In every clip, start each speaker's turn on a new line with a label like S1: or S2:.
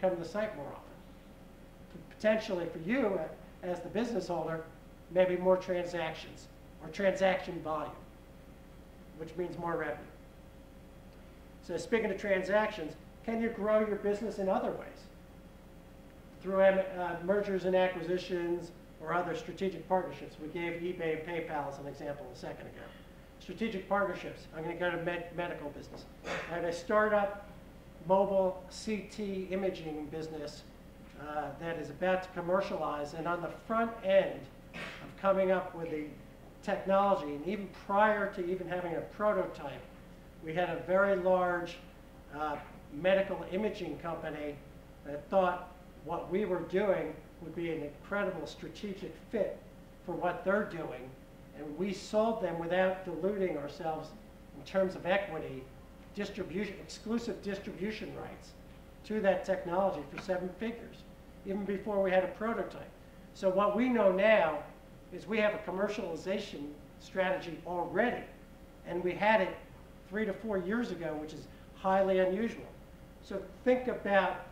S1: come to the site more often. Potentially for you, as the business owner, maybe more transactions or transaction volume, which means more revenue. So speaking of transactions, can you grow your business in other ways? Through mergers and acquisitions or other strategic partnerships. We gave eBay and PayPal as an example a second ago. Strategic partnerships. I'm going to go to medical business. I have a startup mobile CT imaging business that is about to commercialize, and on the front end of coming up with the technology, and even prior to even having a prototype, we had a very large medical imaging company that thought what we were doing would be an incredible strategic fit for what they're doing, and we sold them without diluting ourselves in terms of equity, distribution, exclusive distribution rights to that technology for 7 figures, even before we had a prototype. So what we know now is we have a commercialization strategy already, and we had it 3 to 4 years ago, which is highly unusual. So think about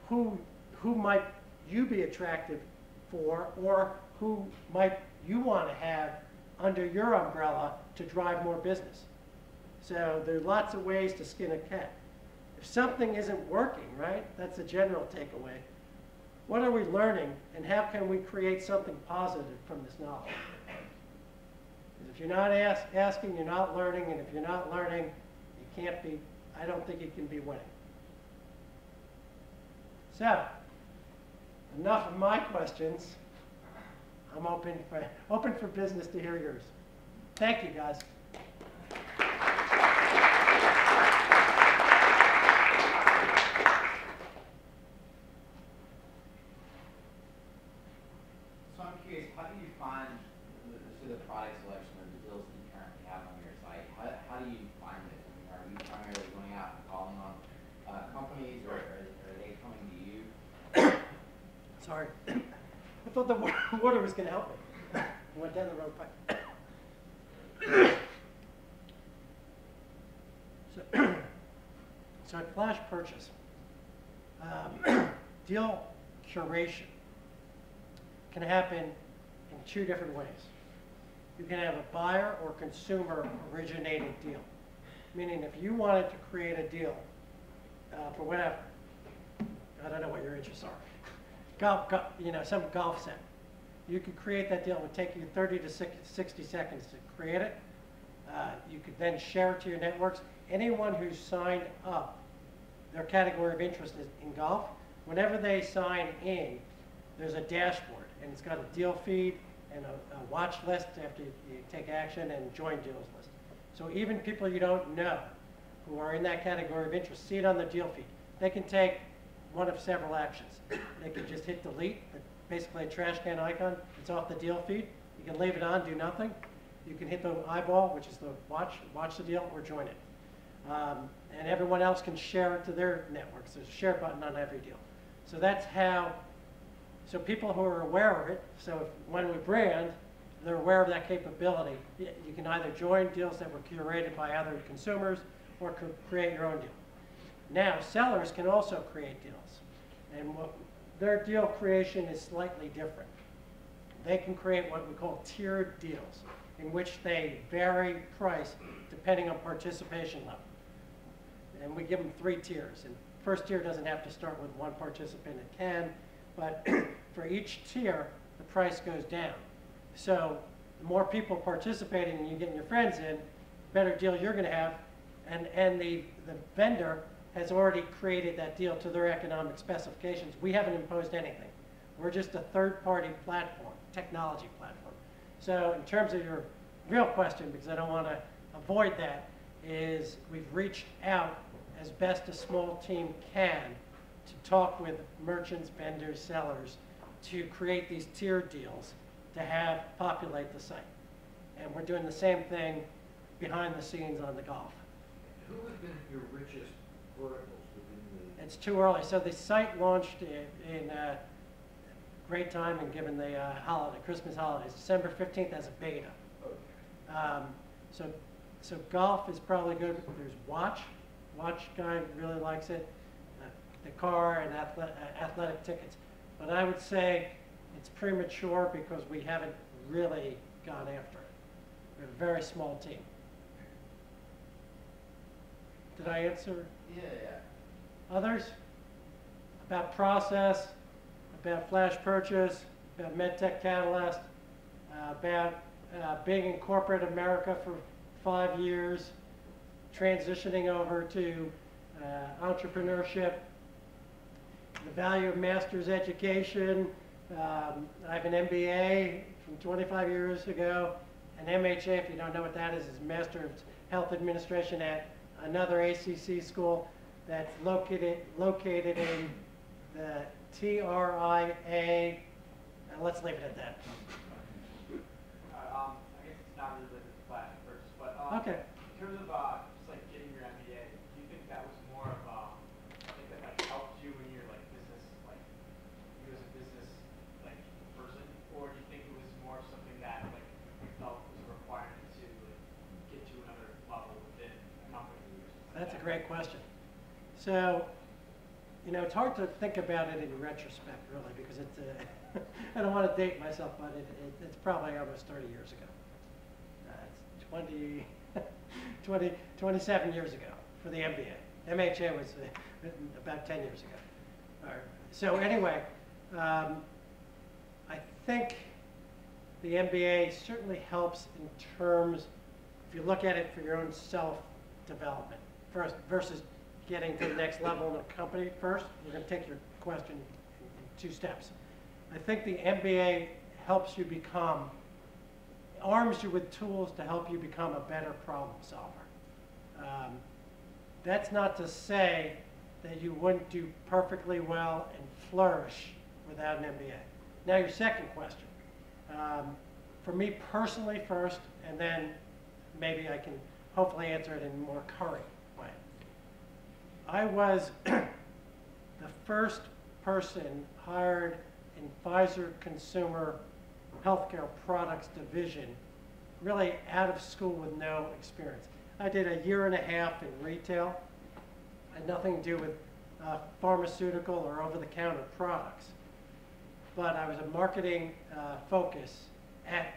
S1: who might you be attractive for, or who might you want to have under your umbrella to drive more business. So there are lots of ways to skin a cat. If something isn't working, right, that's a general takeaway. What are we learning, and how can we create something positive from this knowledge? Because if you're not asking, you're not learning, and if you're not learning, you can't be, I don't think you can be winning. So, enough of my questions. I'm open for business to hear yours. Thank you, guys.
S2: So I'm curious, how do you find the product selection or the deals that you currently have on your site? How do you find it? I mean, are you primarily going out and calling on companies, or are they coming to you?
S1: Sorry. I thought the water was going to help me. I went down the wrong pipe. So at flash purchase, deal curation can happen in 2 different ways. You can have a buyer or consumer originated deal, meaning if you wanted to create a deal for whatever, I don't know what your interests are, some golf set. You could create that deal. It would take you 30 to 60 seconds to create it. You could then share it to your networks. Anyone who's signed up, their category of interest is in golf. Whenever they sign in, there's a dashboard, and it's got a deal feed and a watch list after you take action, and join deals list. So even people you don't know who are in that category of interest see it on the deal feed. They can take one of several actions. They can just hit delete, basically a trash can icon. It's off the deal feed. You can leave it on, do nothing. You can hit the eyeball, which is the watch the deal, or join it. And everyone else can share it to their networks. There's a share button on every deal. So that's how, so people who are aware of it, so when we brand, they're aware of that capability. You can either join deals that were curated by other consumers or create your own deal. Now, sellers can also create deals. And their deal creation is slightly different. They can create what we call tiered deals, in which they vary price depending on participation level. And we give them 3 tiers. And first tier doesn't have to start with 1 participant. It can, but for each tier, the price goes down. So the more people participating and you getting your friends in, better deal you're going to have. And the vendor has already created that deal to their economic specifications. We haven't imposed anything. We're just a third-party platform, technology platform. So in terms of your real question, because I don't want to avoid that, is we've reached out as best a small team can to talk with merchants, vendors, sellers, to create these tiered deals to have populate the site. And we're doing the same thing behind the scenes on the golf.
S3: Who have been your richest verticals within the...
S1: It's too early. So the site launched in great time, and given the Christmas holidays, December 15th as a beta. Okay. So golf is probably good. There's watch. Watch guy really likes it. the car and athletic tickets. But I would say it's premature because we haven't really gone after it. We have a very small team. Did I answer?
S2: Yeah,
S1: Others? About process, about flash purchase, about MedTech Catalyst, about being in corporate America for 5 years, transitioning over to entrepreneurship, the value of master's education. I have an MBA from 25 years ago, an MHA, if you don't know what that is Master of Health Administration at another ACC school that's located in the TRIA. Let's leave it at that.
S4: I guess it's not really related to flash first, but
S1: Okay.
S4: in terms of just like getting your MBA, do you think that was more of something that like helped you when you're like business, like you as a business like person, or do you think it was more something that like you felt was a requirement to like get to another level within a company?
S1: That's a great question. So, you know, it's hard to think about it in retrospect, really, because it's I don't want to date myself, but it's probably almost 30 years ago. It's 27 years ago for the MBA. MHA was about 10 years ago. All right. So anyway, I think the MBA certainly helps in terms, if you look at it for your own self-development first versus getting to the next level in a company first. We're going to take your question in 2 steps. I think the MBA helps you become, arms you with tools to help you become a better problem solver. That's not to say that you wouldn't do perfectly well and flourish without an MBA. Now your second question. For me personally first, and then maybe I can hopefully answer it in a more current way. I was the first person hired in Pfizer Consumer Healthcare Products Division, really out of school with no experience. I did a 1.5 years in retail, had nothing to do with pharmaceutical or over-the-counter products. But I was a marketing focus at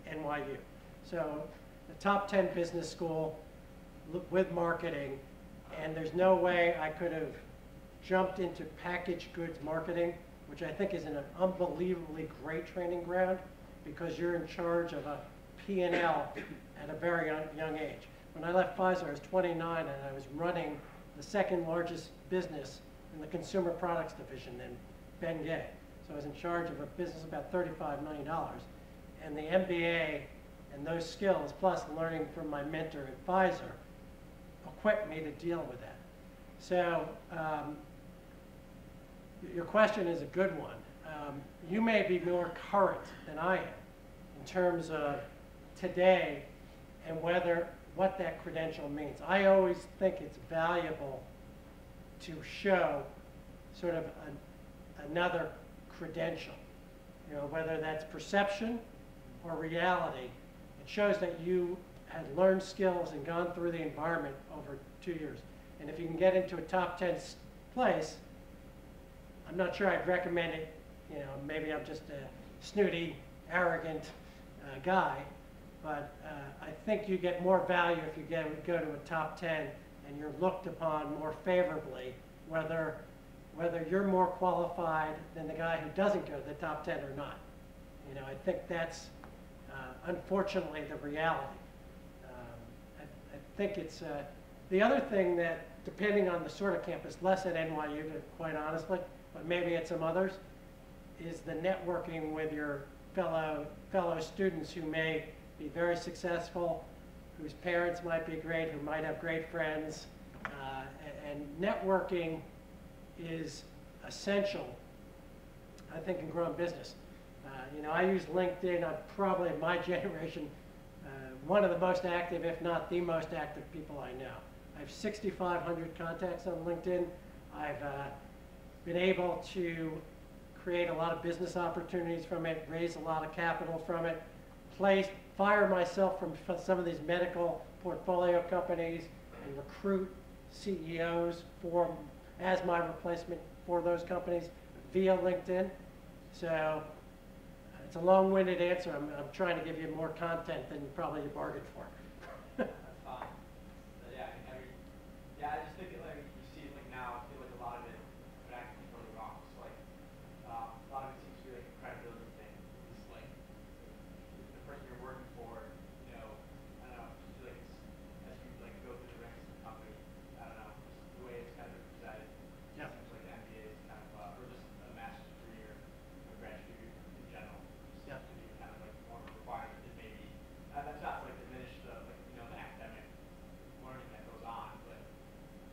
S1: NYU. So the top 10 business school with marketing, and there's no way I could have jumped into packaged goods marketing, which I think is an unbelievably great training ground because you're in charge of a P&L at a very young age. When I left Pfizer, I was 29 and I was running the second largest business in the consumer products division in Bengay. So I was in charge of a business of about $35 million. And the MBA and those skills, plus learning from my mentor at Pfizer, equipped me to deal with that. So your question is a good one. You may be more current than I am in terms of today and what that credential means. I always think it's valuable to show sort of another credential, you know, whether that's perception or reality. It shows that you had learned skills and gone through the environment over 2 years. And if you can get into a top 10 place, I'm not sure I'd recommend it. You know, maybe I'm just a snooty, arrogant guy, but I think you get more value if you go to a top 10 and you're looked upon more favorably, whether you're more qualified than the guy who doesn't go to the top 10 or not. You know, I think that's unfortunately the reality. I think it's the other thing that, depending on the sort of campus, less at NYU, quite honestly, but maybe at some others, is the networking with your fellow students who may be very successful, whose parents might be great, who might have great friends, and networking is essential, I think, in growing business. You know, I use LinkedIn. I'm probably, in my generation, one of the most active, if not the most active people I know. I have 6,500 contacts on LinkedIn. I've been able to create a lot of business opportunities from it, raise a lot of capital from it, fire myself from some of these medical portfolio companies and recruit CEOs for as my replacement for those companies via LinkedIn. So it's a long-winded answer. I'm trying to give you more content than probably you bargained for.
S4: That's fine. But yeah, I mean, yeah, I just think it, like, you see it like now, I feel like a lot of it, but I can be totally wrong. It's like, a lot of it seems to be like a credibility thing. It's like, the person you're working for, you know, I don't know, just feel like it's, as you like go through the ranks of the company, I don't know, just the way it's kind of presented.
S1: Yeah.
S4: It seems like the MBA is kind of, or just a master's degree or a grad degree in general.
S1: Yeah.
S4: To be kind of like more of a requirement than maybe, that's not to like diminish the, like, you know, the academic learning that goes on, but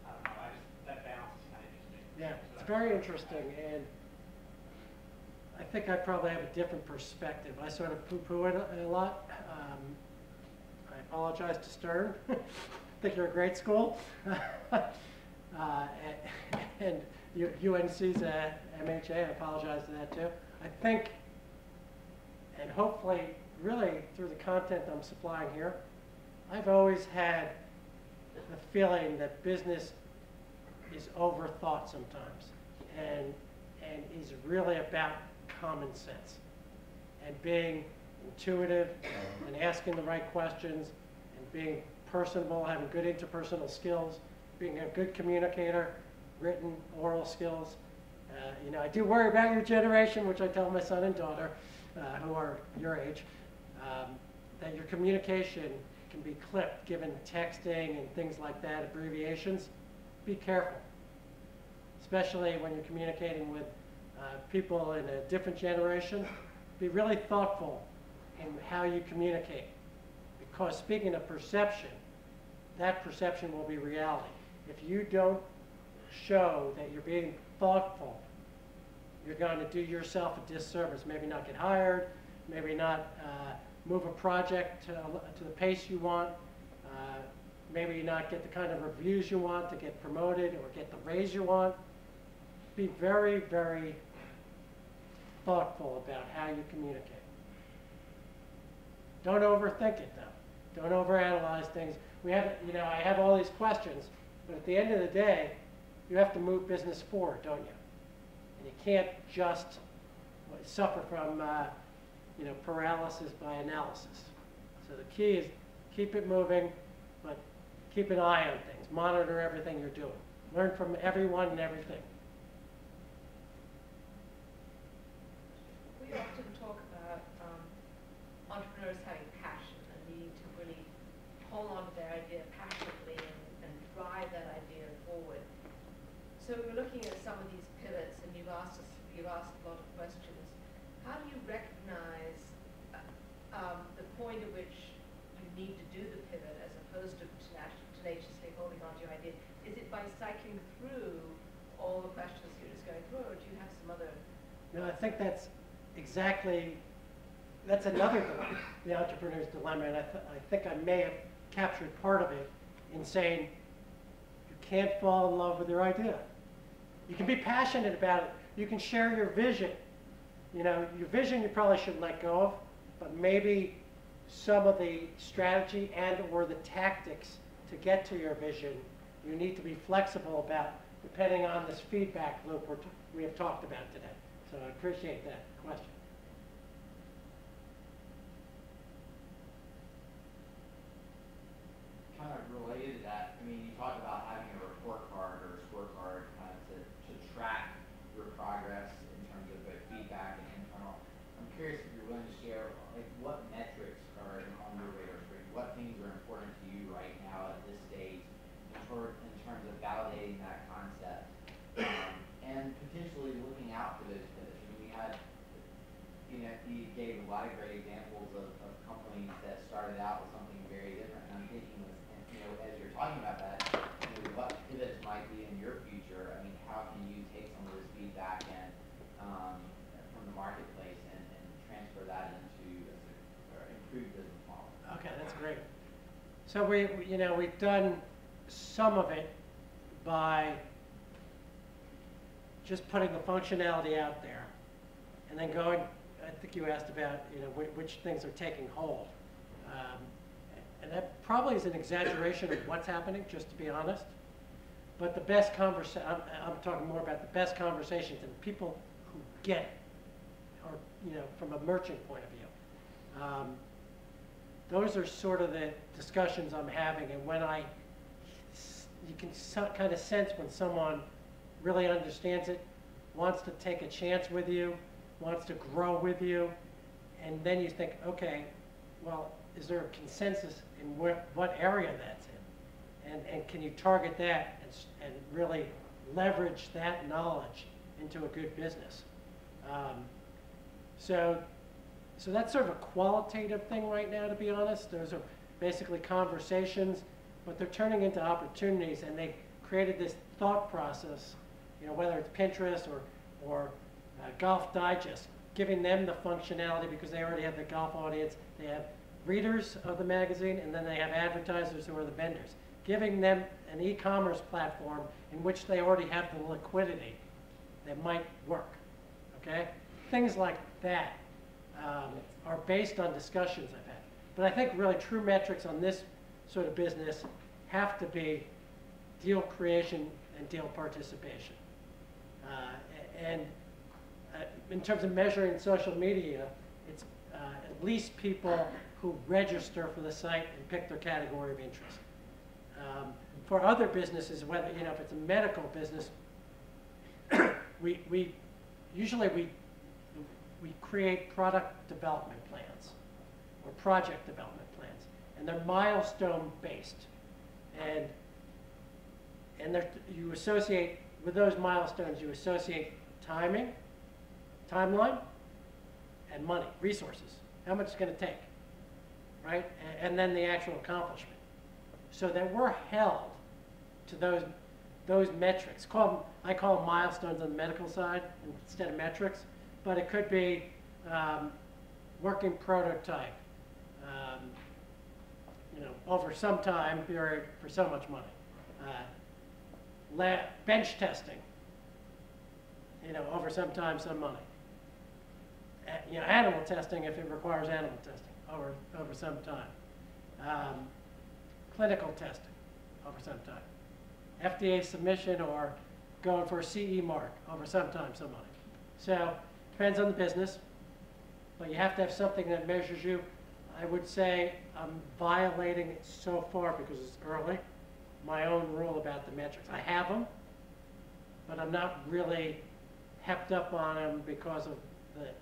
S4: I don't know, that balance is kind of interesting.
S1: Yeah,
S4: So
S1: it's very interesting, and I think I probably have a different perspective. I sort of poo-poo it a lot. I apologize to Stern. I think you're a great school. And UNC's MHA, I apologize to that too. I think, and hopefully, really through the content I'm supplying here, I've always had the feeling that business is overthought sometimes, and is really about common sense and being intuitive and asking the right questions and being personable, having good interpersonal skills, being a good communicator, written, oral skills. You know, I do worry about your generation, which I tell my son and daughter, who are your age, that your communication can be clipped given texting and things like that, abbreviations. Be careful, especially when you're communicating with people in a different generation. Be really thoughtful in how you communicate, because speaking of perception, that perception will be reality. If you don't show that you're being thoughtful, you're going to do yourself a disservice. Maybe not get hired, maybe not move a project to the pace you want, maybe not get the kind of reviews you want to get promoted or get the raise you want. Be very, very thoughtful about how you communicate. Don't overthink it though. Don't overanalyze things. We have, you know, I have all these questions, but at the end of the day, you have to move business forward, don't you? And you can't just suffer from, you know, paralysis by analysis. So the key is keep it moving, but keep an eye on things. Monitor everything you're doing. Learn from everyone and everything.
S5: We often talk about entrepreneurs having passion and needing to really hold on to their idea passionately and drive that idea forward. So we're looking at some of these pivots, and you've asked a lot of questions. How do you recognize the point at which you need to do the pivot as opposed to tenaciously holding on to your idea? Is it by cycling through all the questions you're just going through, or do you have some other?
S1: No, I think that's exactly, that's another dilemma, the entrepreneur's dilemma, and I think I may have captured part of it in saying you can't fall in love with your idea. You can be passionate about it. You can share your vision. You know, your vision you probably should let go of, but maybe some of the strategy and or the tactics to get to your vision, you need to be flexible about, depending on this feedback loop we have talked about today. So I appreciate that question.
S2: Kind of related to that, I mean, you talked about having a report card or a scorecard kind of to track your progress in terms of both feedback and internal. I'm curious if you're willing to share, like, what metrics are on your radar screen? What things are important to you right now at this stage in terms of validating that concept and potentially looking out for those pivots? I mean, we had, you know, you gave a lot of great examples of companies that started out with something very different. And I'm thinking, you know, as you're talking about that, you know, what pivots might be in your future? I mean, how can you take some of this feedback and from the marketplace and transfer that into or improved business model?
S1: Okay, that's great. So you know, we've done some of it by just putting the functionality out there, and then going. I think you asked about, you know, which things are taking hold, and that probably is an exaggeration of what's happening, just to be honest. But the best I'm talking more about the best conversations and people who get it, or, you know, from a merchant point of view. Those are sort of the discussions I'm having, and when you can kind of sense when someone really understands it, wants to take a chance with you, wants to grow with you, and then you think, okay, well, is there a consensus in what area that's in? And can you target that and really leverage that knowledge into a good business? So that's sort of a qualitative thing right now, to be honest. Those are basically conversations, but they're turning into opportunities, and they created this thought process, you know, whether it's Pinterest or Golf Digest, giving them the functionality because they already have the golf audience. They have readers of the magazine, and then they have advertisers who are the vendors, giving them an e-commerce platform in which they already have the liquidity that might work, okay? Things like that are based on discussions I've had. But I think really true metrics on this sort of business have to be deal creation and deal participation. In terms of measuring social media, it's at least people who register for the site and pick their category of interest. For other businesses, whether, you know, if it's a medical business, we usually create product development plans or project development plans, and they're milestone based, and you associate with those milestones. You associate timing, timeline, and money, resources. How much it's going to take, right? And then the actual accomplishment, so that we're held to those metrics. I call them milestones on the medical side instead of metrics, but it could be working prototype, you know, over some time period for so much money. Bench testing, you know, over some time, some money. You know, animal testing if it requires animal testing over some time. Clinical testing over some time. FDA submission or going for a CE mark over some time, some money. So depends on the business, but you have to have something that measures you. I would say I'm violating it so far because it's early, my own rule about the metrics. I have them, but I'm not really hepped up on them because of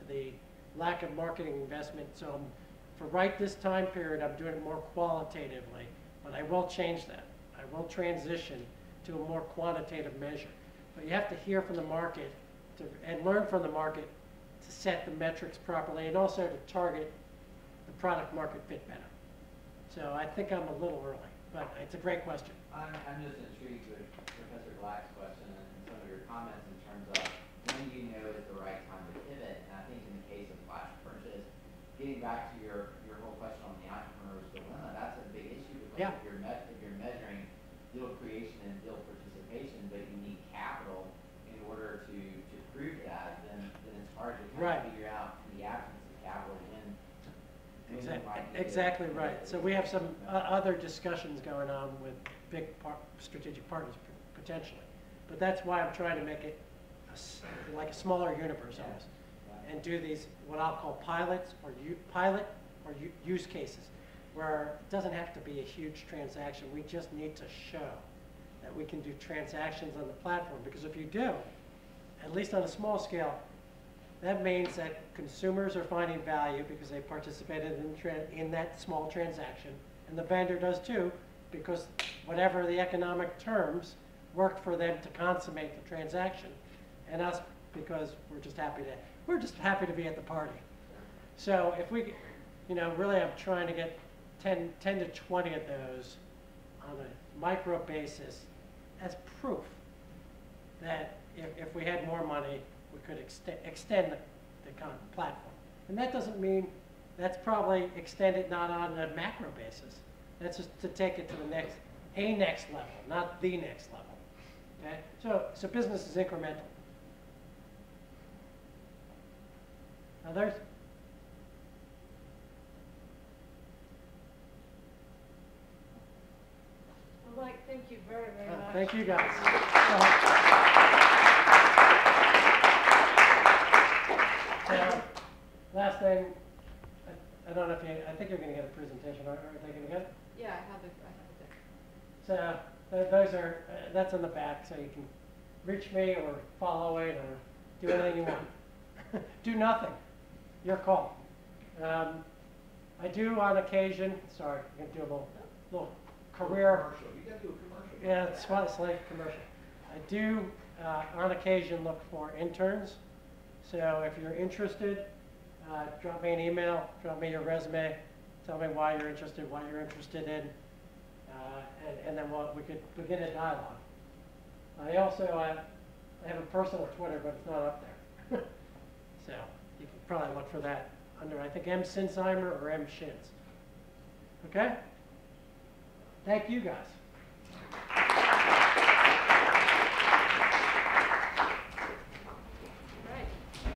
S1: the lack of marketing investment. So for right this time period, I'm doing it more qualitatively, but I will change that. I will transition to a more quantitative measure. But you have to hear from the market and learn from the market to set the metrics properly, and also to target the product market fit better. So I think I'm a little early, but it's a great question.
S2: I'm just intrigued with Professor Black's question and some of your comments in terms of when do you know is the right time to pivot. And I think in the case of flash purchase, getting back to your whole question on the entrepreneur's dilemma, that's a big issue because
S1: Yeah.
S2: if you're measuring deal creation and deal participation, but you need capital in order to prove that, then it's hard to kind
S1: Right.
S2: of figure out in the absence of capital when
S1: Exactly right. So we have some other discussions going on with big strategic partners potentially, but that's why I'm trying to make it like a smaller universe almost, and do these what I'll call pilots or use cases, where it doesn't have to be a huge transaction. We just need to show that we can do transactions on the platform, because if you do, at least on a small scale, that means that consumers are finding value because they participated in that small transaction, and the vendor does too, because whatever the economic terms worked for them to consummate the transaction, and us because we're just happy to be at the party. So if we, you know, really I'm trying to get 10 to 20 of those on a micro basis as proof that if we had more money, we could extend the kind of platform. And that doesn't mean, that's probably extended not on a macro basis. That's just to take it to the next level, not the next level. Okay? So business is incremental. Others?
S5: Well, Mike, thank you very, very much.
S1: Thank you guys. So, last thing, I don't know if you, I think you're going to get a presentation, are they going to get it?
S5: Yeah, I have it there.
S1: So those are, that's in the back, so you can reach me or follow it or do anything you want. Do nothing, your call. I do on occasion, sorry, I'm going to do a little career.
S3: Commercial, you gotta do a commercial.
S1: Yeah, it's fun, it's like commercial. I do, on occasion, look for interns. So if you're interested, drop me an email, drop me your resume, tell me why you're interested, what you're interested in, and then we could begin a dialogue. I also, I have a personal Twitter, but it's not up there. So you can probably look for that under, I think, M. Sinsheimer or M. Shins. Okay? Thank you, guys.